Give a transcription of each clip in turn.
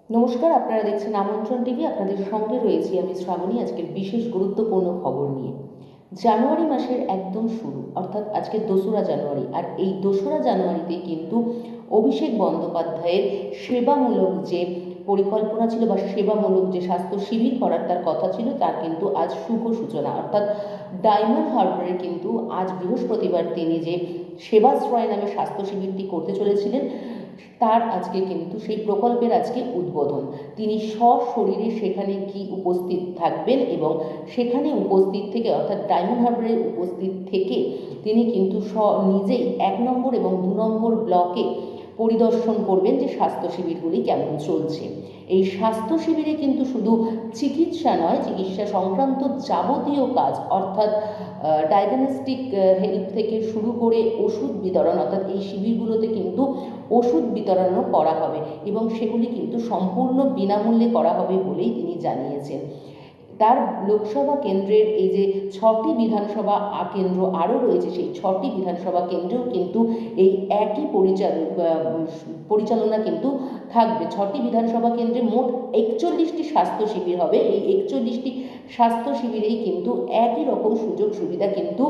নমস্কার, আপনারা দেখছেন আমন্ত্রণ টিভি। আপনাদের সঙ্গে রয়েছি আমি শ্রাবণী আজকের বিশেষ গুরুত্বপূর্ণ খবর নিয়ে। জানুয়ারি মাসের একদম শুরু, অর্থাৎ আজকে 2রা জানুয়ারি। আর এই 2রা জানুয়ারিতে কিন্তু অভিষেক বন্দ্যোপাধ্যায়ের সেবামূলক যে পরিকল্পনা ছিল বা সেবামূলক যে স্বাস্থ্য শিবির করার তার কথা ছিল, তার কিন্তু আজ শুভ সূচনা। অর্থাৎ ডায়মন্ড হারবারে কিন্তু আজ বৃহস্পতিবার তিনি যে সেবাশ্রয় নামে স্বাস্থ্য শিবিরটি করতে চলেছিলেন, তার আজকে কিন্তু সেই প্রকল্পের আজকে উদ্বোধন। তিনি সশরীরে সেখানে কি উপস্থিত থাকবেন এবং সেখানে উপস্থিত থেকে, অর্থাৎ ডায়মন্ড হারবারে উপস্থিত থেকে তিনি কিন্তু নিজেই 1 নম্বর এবং 2 নম্বর ব্লকে পরিদর্শন করবেন যে স্বাস্থ্য শিবিরগুলি কেমন চলছে। এই স্বাস্থ্য শিবিরে কিন্তু শুধু চিকিৎসা নয়, চিকিৎসা সংক্রান্ত যাবতীয় কাজ, অর্থাৎ ডায়াগনস্টিক হেল্প থেকে শুরু করে ওষুধ বিতরণ, অর্থাৎ এই শিবিরগুলোতে কিন্তু ওষুধ বিতরণও করা হবে এবং সেগুলি কিন্তু সম্পূর্ণ বিনামূল্যে করা হবে বলেই তিনি জানিয়েছেন। তার লোকসভা কেন্দ্রের এই যে 6টি বিধানসভা কেন্দ্র আরও রয়েছে, সেই 6টি বিধানসভা কেন্দ্রেও কিন্তু এই একই পরিচালনা কিন্তু থাকবে। 6টি বিধানসভা কেন্দ্রে মোট 41টি স্বাস্থ্য শিবির হবে। এই 41টি স্বাস্থ্য শিবিরেই কিন্তু একই রকম সুযোগ সুবিধা কিন্তু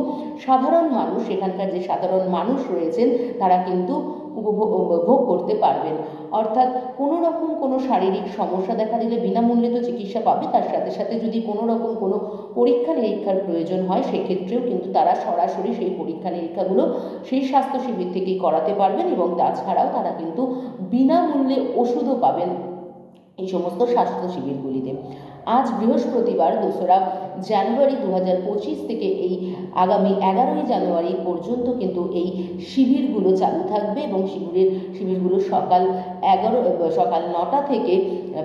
সাধারণ মানুষ, সেখানকার যে সাধারণ মানুষ রয়েছেন তারা কিন্তু ভোগ করতে পারবেন। অর্থাৎ কোনো রকম কোনো শারীরিক সমস্যা দেখা দিলে বিনামূল্যে তো চিকিৎসা পাবে, তার সাথে সাথে যদি কোনো রকম কোনো পরীক্ষা নিরীক্ষার প্রয়োজন হয় সেক্ষেত্রেও কিন্তু তারা সরাসরি সেই পরীক্ষা নিরীক্ষাগুলো সেই স্বাস্থ্য শিবির থেকেই করাতে পারবেন এবং তাছাড়াও তারা কিন্তু বিনামূল্যে ওষুধও পাবেন এই সমস্ত স্বাস্থ্য শিবিরগুলিতে। আজ বৃহস্পতিবার 2রা জানুয়ারি 2025 থেকে এই আগামী 11ই জানুয়ারি পর্যন্ত কিন্তু এই শিবিরগুলো চালু থাকবে এবং শিবিরগুলো সকাল 9টা থেকে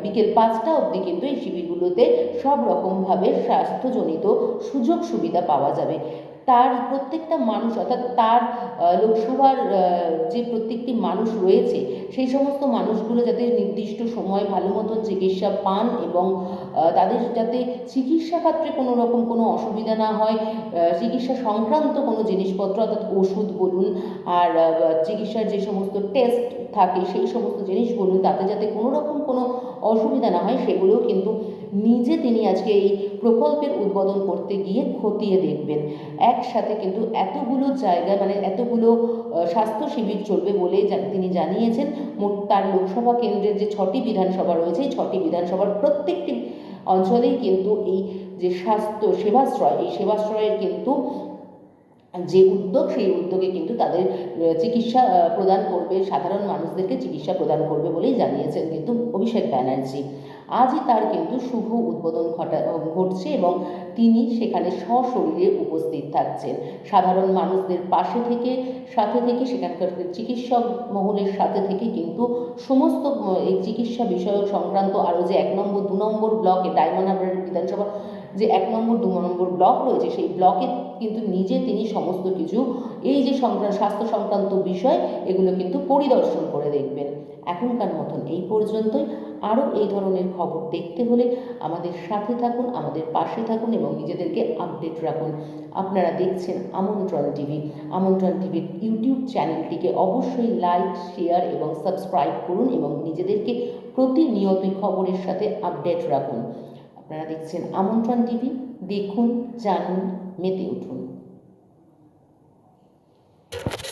বিকেল 5টা অবধি কিন্তু এই শিবিরগুলোতে সব রকমভাবে স্বাস্থ্যজনিত সুযোগ সুবিধা পাওয়া যাবে। তার প্রত্যেকটা মানুষ, অর্থাৎ তার লোকসভার যে প্রত্যেকটি মানুষ রয়েছে সেই সমস্ত মানুষগুলো যাতে নির্দিষ্ট সময় ভালো মতন চিকিৎসা পান এবং তাদের যাতে চিকিৎসা ক্ষেত্রে কোনো রকম কোনো অসুবিধা না হয়, চিকিৎসা সংক্রান্ত কোনো জিনিসপত্র, অর্থাৎ ওষুধ বলুন আর চিকিৎসার যে সমস্ত টেস্ট থাকে সেই সমস্ত জিনিস বলুন, তাতে যাতে কোনো রকম কোনো অসুবিধা না হয় সেগুলোও কিন্তু নিজে তিনি আজকে এই প্রকল্পের উদ্বোধন করতে গিয়ে খতিয়ে দেখবেন। একসাথে কিন্তু এতগুলো জায়গায়, মানে এতগুলো স্বাস্থ্য শিবির চলবে বলে তিনি জানিয়েছেন। মোট তার লোকসভা কেন্দ্রের যে 6টি বিধানসভা রয়েছে, এই 6টি বিধানসভার প্রত্যেকটি অঞ্চলেই কিন্তু এই যে স্বাস্থ্য সেবাশ্রয়, এই সেবাশ্রয়ের কিন্তু যে উদ্যোগ, সেই উদ্যোগে কিন্তু তাদের চিকিৎসা প্রদান করবে, সাধারণ মানুষদেরকে চিকিৎসা প্রদান করবে বলেই জানিয়েছেন কিন্তু অভিষেক ব্যানার্জি। আজই তার কিন্তু শুভ উদ্বোধন ঘটছে এবং তিনি সেখানে সশরীরে উপস্থিত থাকছেন। সাধারণ মানুষদের পাশে থেকে, সাথে থেকে, সেখানকার চিকিৎসক মহলের সাথে থেকে কিন্তু সমস্ত এই চিকিৎসা বিষয়ক সংক্রান্ত আরও যে 1 নম্বর 2 নম্বর ব্লকে ডায়মন্ড হারবারের বিধানসভা যে 1 নম্বর 2 নম্বর ব্লক রয়েছে, সেই ব্লকে কিন্তু নিজে তিনি সমস্ত কিছু এই যে স্বাস্থ্য সংক্রান্ত বিষয় এগুলো কিন্তু পরিদর্শন করে দেখবেন। এখনকার মতন এই পর্যন্তই। আরও এই ধরনের খবর দেখতে হলে আমাদের সাথে থাকুন, আমাদের পাশে থাকুন এবং নিজেদেরকে আপডেট রাখুন। আপনারা দেখছেন আমন্ত্রণ টিভি। আমন্ত্রণ টিভির ইউটিউব চ্যানেলটিকে অবশ্যই লাইক, শেয়ার এবং সাবস্ক্রাইব করুন এবং নিজেদেরকে প্রতিনিয়তই খবরের সাথে আপডেট রাখুন। আপনারা দেখছেন আমন্ত্রণ টিভি। দেখুন, জানুন, মেতে উঠুন।